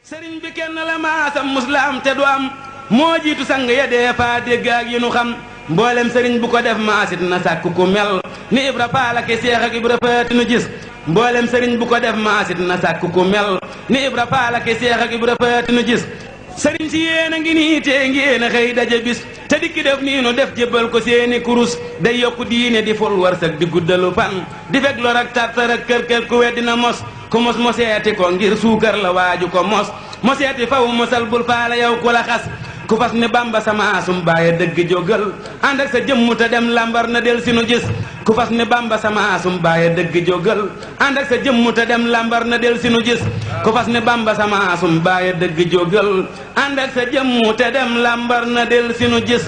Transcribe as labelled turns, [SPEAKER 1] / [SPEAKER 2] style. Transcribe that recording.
[SPEAKER 1] sëriñ bi kenn la maasam muslam te du am moo jiitu sang ya dee faa dégg ak yi nu xam mboolem sëriñ bu ko def maasit na sàkk ku mel ni Ibra Faal ak Seex ak Ibra Faati nu gis mboolem sëriñ bu ko def maasit na sàkk ku mel ni Ibra Faal ak Seex ak Ibra Faati nu gis sëriñ si yéen a ngi nii tee ngeen a xëy daje bis te dikki def nii nu def jébbal ko seeni kurus day yokku diine di ful warsak di guddalu fan di fekk lor ak tartar ak kër ku weddina mos ku mos moseeti ko ngir suukar la waaju ko mos moseeti faw mosal bul faala yow ku la xas ku fas ni Bamba sama sum baaye dëgg jógal ànd ak sa jëmmu te dem lambar na del si nu gis ku fas ni Bamba sama sum baaye dëgg jógal ànd ak sa jëmmu te dem lambar na del si nu gis ku fas ni Bamba sama sum baaye dëgg jógal ànd ak sa jëmmu te dem lambar na del si nu gis